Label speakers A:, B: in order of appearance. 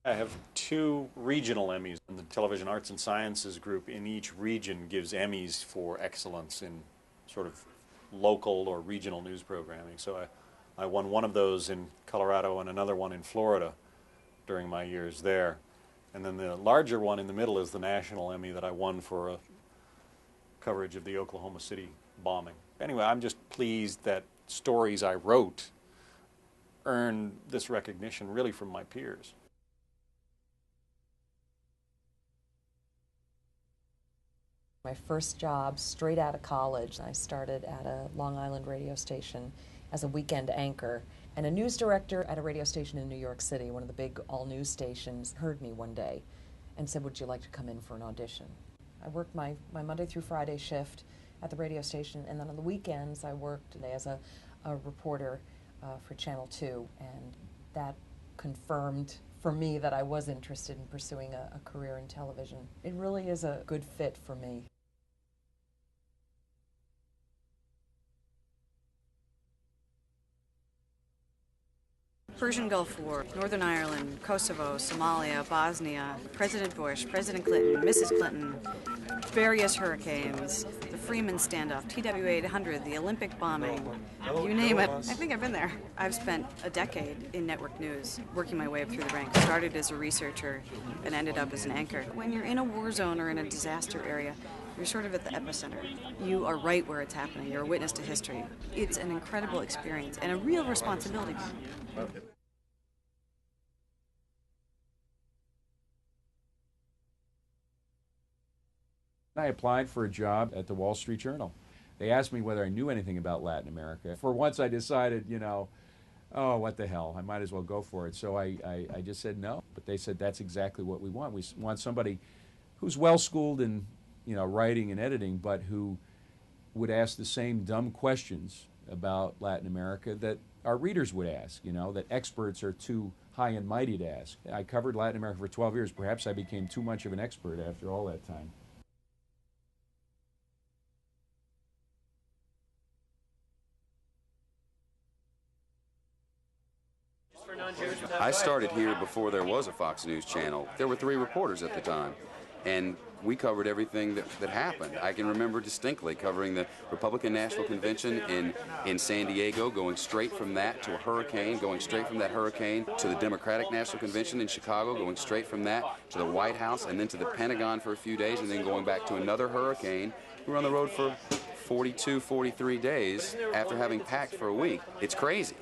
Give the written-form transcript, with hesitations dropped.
A: I have two regional Emmys, and the Television Arts and Sciences group in each region gives Emmys for excellence in sort of local or regional news programming. So I won one of those in Colorado and another one in Florida during my years there. And then the larger one in the middle is the National Emmy that I won for coverage of the Oklahoma City bombing. Anyway, I'm just pleased that stories I wrote earned this recognition really from my peers.
B: My first job straight out of college, I started at a Long Island radio station as a weekend anchor. And a news director at a radio station in New York City, one of the big all-news stations, heard me one day and said, "Would you like to come in for an audition?" I worked my Monday through Friday shift at the radio station, and then on the weekends I worked as a reporter for Channel 2, and that confirmed for me that I was interested in pursuing a career in television. It really is a good fit for me.
C: Persian Gulf War, Northern Ireland, Kosovo, Somalia, Bosnia, President Bush, President Clinton, Mrs. Clinton, various hurricanes, the Freeman standoff, TW-800, the Olympic bombing, you name it. I think I've been there. I've spent a decade in network news, working my way up through the ranks. Started as a researcher and ended up as an anchor. When you're in a war zone or in a disaster area, you're sort of at the epicenter. You are right where it's happening. You're a witness to history. It's an incredible experience and a real responsibility.
D: I applied for a job at the Wall Street Journal. They asked me whether I knew anything about Latin America. For once I decided, oh, what the hell, I might as well go for it. So I just said no. But they said that's exactly what we want. We want somebody who's well-schooled in writing and editing, but who would ask the same dumb questions about Latin America that our readers would ask, that experts are too high and mighty to ask. I covered Latin America for 12 years. Perhaps I became too much of an expert after all that time.
E: I started here before there was a Fox News channel. There were 3 reporters at the time, and we covered everything that happened. I can remember distinctly covering the Republican National Convention in San Diego, going straight from that to a hurricane, going straight from that hurricane to the Democratic National Convention in Chicago, going straight from that to the White House, and then to the Pentagon for a few days, and then going back to another hurricane. We were on the road for 42, 43 days after having packed for a week. It's crazy.